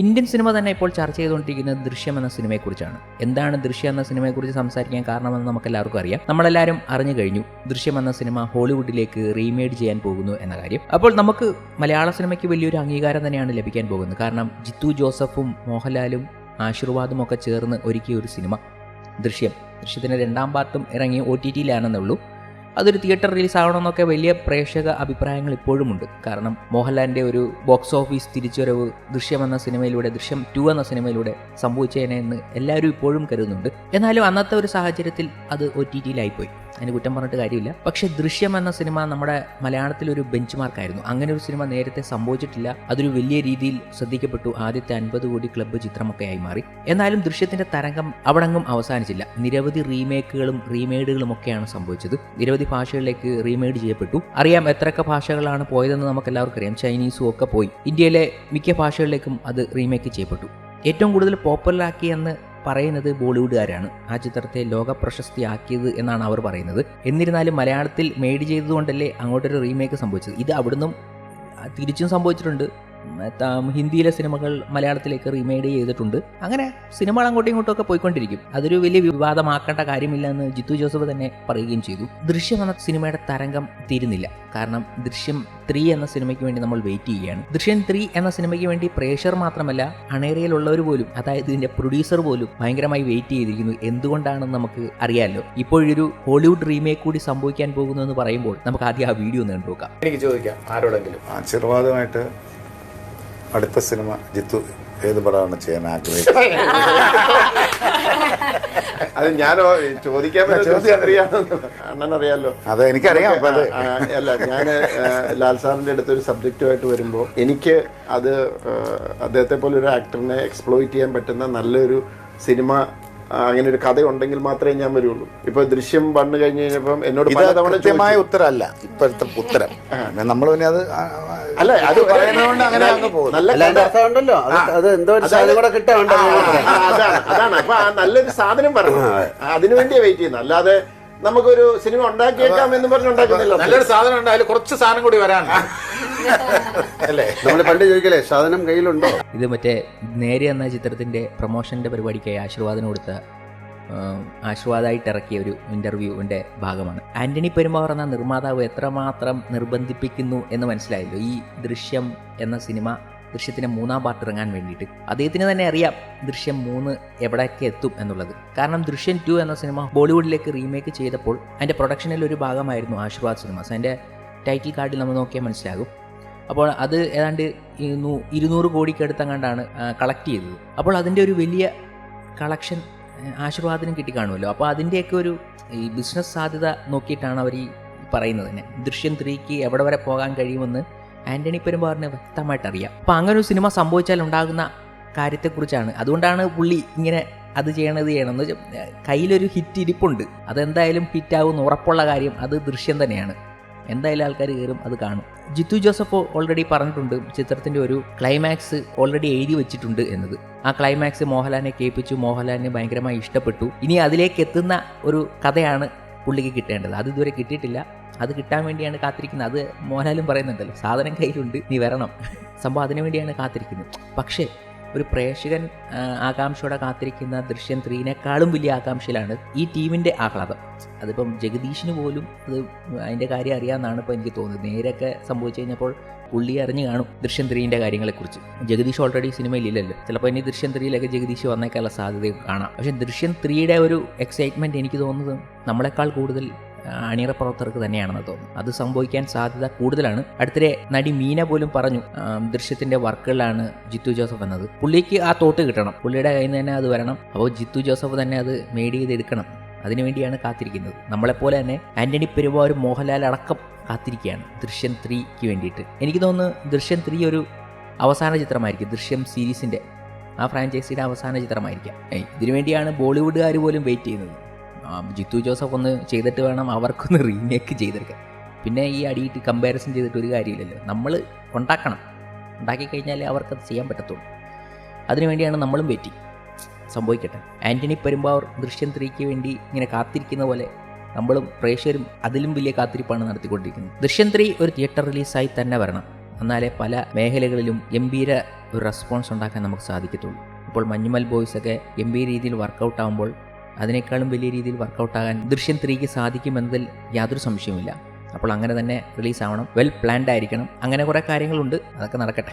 Indian cinema തന്നെ ഇപ്പോൾ ചർച്ച ചെയ്തുകൊണ്ടിരിക്കുന്നത് ദൃശ്യം എന്ന സിനിമയെക്കുറിച്ചാണ്. എന്താണ് ദൃശ്യം എന്ന സിനിമയെക്കുറിച്ച് സംസാരിക്കാൻ കാരണമെന്ന് നമുക്കെല്ലാവർക്കും അറിയാം. നമ്മളെല്ലാവരും അറിഞ്ഞു കഴിഞ്ഞു ദൃശ്യം എന്ന സിനിമ ഹോളിവുഡിലേക്ക് റീമേഡ് ചെയ്യാൻ പോകുന്നു എന്ന കാര്യം. അപ്പോൾ നമുക്ക് മലയാള സിനിമയ്ക്ക് വലിയൊരു അംഗീകാരം തന്നെയാണ് ലഭിക്കാൻ പോകുന്നത്. കാരണം ജിത്തു ജോസഫും മോഹൻലാലും ആശീർവാദും ഒക്കെ ചേർന്ന് ഒരുക്കിയ ഒരു സിനിമ ദൃശ്യത്തിൻ്റെ 2ാം പാർട്ടും ഇറങ്ങി OTT-ലാണെന്നുള്ളൂ. അതൊരു തിയേറ്റർ റിലീസ് ആവണമെന്നൊക്കെ വലിയ പ്രേക്ഷക അഭിപ്രായങ്ങൾ ഇപ്പോഴുമുണ്ട്. കാരണം മോഹൻലാലിൻ്റെ ഒരു ബോക്സ് ഓഫീസ് തിരിച്ചുവരവ് ദൃശ്യം 2 എന്ന സിനിമയിലൂടെ സംഭവിച്ചേനെ എന്ന് എല്ലാവരും ഇപ്പോഴും കരുതുന്നുണ്ട്. എന്നാലും അന്നത്തെ ഒരു സാഹചര്യത്തിൽ അത് OTT-ലായിപ്പോയി. അതിന് കുറ്റം പറഞ്ഞിട്ട് കാര്യമില്ല. പക്ഷേ ദൃശ്യം എന്ന സിനിമ നമ്മുടെ മലയാളത്തിലൊരു ബെഞ്ച് മാർക്കായിരുന്നു. അങ്ങനെ ഒരു സിനിമ നേരത്തെ സംഭവിച്ചിട്ടില്ല. അതൊരു വലിയ രീതിയിൽ ശ്രദ്ധിക്കപ്പെട്ടു. ആദ്യത്തെ 50 കോടി ക്ലബ്ബ് ചിത്രമൊക്കെ ആയി മാറി. എന്നാലും ദൃശ്യത്തിൻ്റെ തരംഗം അവിടെങ്ങും അവസാനിച്ചില്ല. നിരവധി റീമേക്കുകളും റീമെയ്ഡുകളും ഒക്കെയാണ് സംഭവിച്ചത്. നിരവധി ഭാഷകളിലേക്ക് റീമെയ്ഡ് ചെയ്യപ്പെട്ടു. അറിയാം എത്രയൊക്കെ ഭാഷകളാണ് പോയതെന്ന് നമുക്കെല്ലാവർക്കും അറിയാം. ചൈനീസും ഒക്കെ പോയി. ഇന്ത്യയിലെ മിക്ക ഭാഷകളിലേക്കും അത് റീമേക്ക് ചെയ്യപ്പെട്ടു. ഏറ്റവും കൂടുതൽ പോപ്പുലറാക്കിയെന്ന് പറയുന്നത് ബോളിവുഡുകാരാണ്. ആ ചിത്രത്തെ ലോക പ്രശസ്തിയാക്കിയത് എന്നാണ് അവർ പറയുന്നത്. എന്നിരുന്നാലും മലയാളത്തിൽ മെയ്ഡ് ചെയ്തതുകൊണ്ടല്ലേ അങ്ങോട്ടൊരു റീമേക്ക് സംഭവിച്ചത്. ഇത് അവിടുന്നും തിരിച്ചും സംഭവിച്ചിട്ടുണ്ട്. ഹിന്ദിയിലെ സിനിമകൾ മലയാളത്തിലേക്ക് റീമെയ്ഡ് ചെയ്തിട്ടുണ്ട്. അങ്ങനെ സിനിമകൾ അങ്ങോട്ടും ഇങ്ങോട്ടും ഒക്കെ പോയിക്കൊണ്ടിരിക്കും. അതൊരു വലിയ വിവാദമാക്കേണ്ട കാര്യമില്ല എന്ന് ജിത്തു ജോസഫ് തന്നെ പറയുകയും ചെയ്തു. ദൃശ്യം എന്ന സിനിമയുടെ തരംഗം തീരുന്നില്ല. കാരണം ദൃശ്യം 3 എന്ന സിനിമയ്ക്ക് വേണ്ടി നമ്മൾ വെയിറ്റ് ചെയ്യുകയാണ്. ദൃശ്യം 3 എന്ന സിനിമയ്ക്ക് വേണ്ടി പ്രേക്ഷകർ മാത്രമല്ല അണേറിയയിലുള്ളവർ പോലും, അതായത് ഇതിന്റെ പ്രൊഡ്യൂസർ പോലും ഭയങ്കരമായി വെയിറ്റ് ചെയ്തിരിക്കുന്നു. എന്തുകൊണ്ടാണെന്ന് നമുക്ക് അറിയാമല്ലോ. ഇപ്പോഴൊരു ഹോളിവുഡ് റീമേക്ക് കൂടി സംഭവിക്കാൻ പോകുന്നു എന്ന് പറയുമ്പോൾ നമുക്ക് ആദ്യം ആ വീഡിയോ ഒന്ന് കണ്ടു നോക്കാം. എനിക്ക് ചോദിക്കാം, ആരോടെങ്കിലും ആശീർവാദമായിട്ട് അടുത്ത സിനിമ ജിത്തു ഏത് പടമാണ് ചെയ്യാൻ ആഗ്രഹിക്കുന്നത്? അത് ഞാനോ ചോദിക്കാൻ അണ്ണനറിയാലോ. അത് എനിക്കറിയാം. അല്ല, ഞാൻ ലാൽ സാറിന്റെ അടുത്ത് ഒരു സബ്ജക്റ്റുമായിട്ട് വരുമ്പോൾ എനിക്ക് അത് അദ്ദേഹത്തെ പോലെ ഒരു ആക്ടറിനെ എക്സ്പ്ലോയിറ്റ് ചെയ്യാൻ പറ്റുന്ന നല്ലൊരു സിനിമ, അങ്ങനെ ഒരു കഥ ഉണ്ടെങ്കിൽ മാത്രമേ ഞാൻ വരുള്ളൂ. ഇപ്പൊ ദൃശ്യം 1 കഴിഞ്ഞ് കഴിഞ്ഞപ്പം എന്നോട് കൃത്യമായ ഉത്തരമല്ല ഇപ്പോഴത്തെ ഉത്തരം. നമ്മൾ പിന്നെ അത് അല്ല, അത് പറയുന്നതുകൊണ്ട് അങ്ങനെ ഉണ്ടല്ലോ, അതാണ്. അപ്പൊ ആ നല്ലൊരു സാധനം പറഞ്ഞു, അതിനുവേണ്ടിയാ വെയിറ്റ് ചെയ്യുന്നത്. അല്ലാതെ നമുക്കൊരു സിനിമ ഉണ്ടാക്കിയേക്കാം എന്ന് പറഞ്ഞുണ്ടാക്കുന്നില്ല. നല്ലൊരു സാധനം ഉണ്ട്, അതിൽ കുറച്ച് സാധനം കൂടി വരാൻ അല്ലേ നമ്മൾ പണ്ട് ചോദിക്കലേ സാധനം കയ്യിലുണ്ടോ. ഇത് മറ്റേ നേരെ എന്ന ചിത്രത്തിന്റെ പ്രൊമോഷന്റെ പരിപാടിക്കായി ആശീർവാദമായിട്ട് ഇറക്കിയ ഒരു ഇന്റർവ്യൂവിന്റെ ഭാഗമാണ്. ആന്റണി പെരുമ്പാവൂർ എന്ന നിർമ്മാതാവ് എത്രമാത്രം നിർബന്ധിപ്പിക്കുന്നു എന്ന് മനസ്സിലായല്ലോ ഈ ദൃശ്യം എന്ന സിനിമ. ദൃശ്യത്തിന് 3ാം പാർട്ട് ഇറങ്ങാൻ വേണ്ടിയിട്ട് അദ്ദേഹത്തിന് തന്നെ അറിയാം ദൃശ്യം 3 എവിടേക്ക് എത്തും എന്നുള്ളത്. കാരണം ദൃശ്യം 2 എന്ന സിനിമ ബോളിവുഡിലേക്ക് റീമേക്ക് ചെയ്തപ്പോൾ അതിൻ്റെ പ്രൊഡക്ഷനിൽ ഒരു ഭാഗമായിരുന്നു ആശീർവാദ് സിനിമാസ്. അതിൻ്റെ ടൈറ്റിൽ കാർഡിൽ നമ്മൾ നോക്കിയാൽ മനസ്സിലാകും. അപ്പോൾ അത് ഏതാണ്ട് 200 കോടിക്കടുത്തങ്ങാണ്ടാണ് കളക്ട് ചെയ്തത്. അപ്പോൾ അതിൻ്റെ ഒരു വലിയ കളക്ഷൻ ആശീർവാദിനും കിട്ടിക്കാണുമല്ലോ. അപ്പോൾ അതിൻ്റെയൊക്കെ ഒരു ഈ ബിസിനസ് സാധ്യത നോക്കിയിട്ടാണ് അവർ ഈ പറയുന്നത് തന്നെ. ദൃശ്യം 3ക്ക് എവിടെ വരെ പോകാൻ കഴിയുമെന്ന് ആന്റണി പെരുമ്പാവൂരിന് വ്യക്തമായിട്ട് അറിയാം. അപ്പോൾ അങ്ങനെ ഒരു സിനിമ സംഭവിച്ചാൽ ഉണ്ടാകുന്ന കാര്യത്തെക്കുറിച്ചാണ്. അതുകൊണ്ടാണ് പുള്ളി ഇങ്ങനെ അത് ചെയ്യണമെന്ന് കയ്യിലൊരു ഹിറ്റ് ഇരിപ്പുണ്ട്. അതെന്തായാലും ഹിറ്റാകുമെന്ന് ഉറപ്പുള്ള കാര്യം അത് ദൃശ്യം തന്നെയാണ്. എന്തായാലും ആൾക്കാർ കയറും, അത് കാണും. ജിത്തു ജോസഫ് ഓൾറെഡി പറഞ്ഞിട്ടുണ്ട് ചിത്രത്തിൻ്റെ ഒരു ക്ലൈമാക്സ് ഓൾറെഡി എഴുതി വെച്ചിട്ടുണ്ട് എന്നത്. ആ ക്ലൈമാക്സ് മോഹൻലാലിനെ കേൾപ്പിച്ചു. മോഹൻലാലിന് ഭയങ്കരമായി ഇഷ്ടപ്പെട്ടു. ഇനി അതിലേക്ക് എത്തുന്ന ഒരു കഥയാണ് പുള്ളിക്ക് കിട്ടേണ്ടത്. അത് ഇതുവരെ കിട്ടിയിട്ടില്ല. അത് കിട്ടാൻ വേണ്ടിയാണ് കാത്തിരിക്കുന്നത്. അത് മോഹൻലാലും പറയുന്നുണ്ടല്ലോ, സാധനം കയ്യിലുണ്ട്, നീ വരണം. സംഭവം അതിനു വേണ്ടിയാണ് കാത്തിരിക്കുന്നത്. പക്ഷേ ഒരു പ്രേക്ഷകൻ ആകാംക്ഷയോടെ കാത്തിരിക്കുന്ന ദൃശ്യം 3-നേക്കാളും വലിയ ആകാംക്ഷയിലാണ് ഈ ടീമിൻ്റെ ആഹ്ലാദം. അതിപ്പം ജഗദീഷിന് പോലും അത് അതിൻ്റെ കാര്യം അറിയാമെന്നാണ് ഇപ്പോൾ എനിക്ക് തോന്നുന്നത്. നേരൊക്കെ സംഭവിച്ചു കഴിഞ്ഞപ്പോൾ പുള്ളി അറിഞ്ഞു കാണും ദൃശ്യം 3ൻ്റെ കാര്യങ്ങളെക്കുറിച്ച്. ജഗദീഷ് ഓൾറെഡി സിനിമയിലില്ലല്ലോ. ചിലപ്പോൾ ഇനി ദൃശ്യം 3-ലേക്ക് ജഗദീഷ് വന്നേക്കാനുള്ള സാധ്യതയും കാണാം. പക്ഷേ ദൃശ്യം 3യുടെ ഒരു എക്സൈറ്റ്മെൻറ്റ് എനിക്ക് തോന്നുന്നത് നമ്മളെക്കാൾ കൂടുതൽ അണിയറ പ്രവർത്തകർക്ക് തന്നെയാണെന്ന് തോന്നുന്നു. അത് സംഭവിക്കാൻ സാധ്യത കൂടുതലാണ്. അടുത്തിടെ നടി മീന പോലും പറഞ്ഞു ദൃശ്യത്തിന്റെ വർക്കുകളിലാണ് ജിത്തു ജോസഫ് എന്നത്. പുള്ളിക്ക് ആ തോട്ട് കിട്ടണം, പുള്ളിയുടെ കയ്യിൽ നിന്ന് തന്നെ അത് വരണം. അപ്പോൾ ജിത്തു ജോസഫ് തന്നെ അത് മെയ്ഡ് ചെയ്തെടുക്കണം. അതിനുവേണ്ടിയാണ് കാത്തിരിക്കുന്നത്. നമ്മളെപ്പോലെ തന്നെ ആന്റണി പെരുമ്പാവൂർ, മോഹൻലാൽ അടക്കം കാത്തിരിക്കുകയാണ് ദൃശ്യം 3ക്ക് വേണ്ടിയിട്ട്. എനിക്ക് തോന്നുന്നു ദൃശ്യം 3 ഒരു അവസാന ചിത്രമായിരിക്കും. ദൃശ്യം സീരീസിന്റെ ആ ഫ്രാഞ്ചൈസിയുടെ അവസാന ചിത്രമായിരിക്കാം. ഇതിനുവേണ്ടിയാണ് ബോളിവുഡുകാർ പോലും വെയിറ്റ് ചെയ്യുന്നത്. ജിത്തു ജോസഫ് ഒന്ന് ചെയ്തിട്ട് വേണം അവർക്കൊന്ന് റീമേക്ക് ചെയ്തെടുക്കാൻ. പിന്നെ ഈ അടിയിട്ട് കമ്പാരിസൺ ചെയ്തിട്ട് ഒരു കാര്യമില്ലല്ലോ. നമ്മൾ ഉണ്ടാക്കി കഴിഞ്ഞാലേ അവർക്കത് ചെയ്യാൻ പറ്റത്തുള്ളൂ. അതിനുവേണ്ടിയാണ് നമ്മളും വെയിറ്റ്. സംഭവിക്കട്ടെ. ആന്റണി പെരുമ്പാവൂർ ദൃശ്യം 3ക്ക് വേണ്ടി ഇങ്ങനെ കാത്തിരിക്കുന്ന പോലെ നമ്മളും പ്രേക്ഷകരും അതിലും വലിയ കാത്തിരിപ്പാണ് നടത്തിക്കൊണ്ടിരിക്കുന്നത്. ദൃശ്യം 3 ഒരു തിയേറ്റർ റിലീസായി തന്നെ വരണം. എന്നാലേ പല മേഖലകളിലും ഗംഭീര ഒരു റെസ്പോൺസ് ഉണ്ടാക്കാൻ നമുക്ക് സാധിക്കത്തുള്ളൂ. ഇപ്പോൾ മഞ്ഞുമൽ ബോയ്സൊക്കെ ഗംഭീര രീതിയിൽ വർക്കൗട്ട് ആകുമ്പോൾ അതിനേക്കാളും വലിയ രീതിയിൽ വർക്കൗട്ടാകാൻ ദൃശ്യം 3ക്ക് സാധിക്കുമെന്നതിൽ യാതൊരു സംശയവുമില്ല. അപ്പോൾ അങ്ങനെ തന്നെ റിലീസാവണം, വെൽ പ്ലാൻഡ് ആയിരിക്കണം. അങ്ങനെ കുറേ കാര്യങ്ങളുണ്ട്, അതൊക്കെ നടക്കട്ടെ.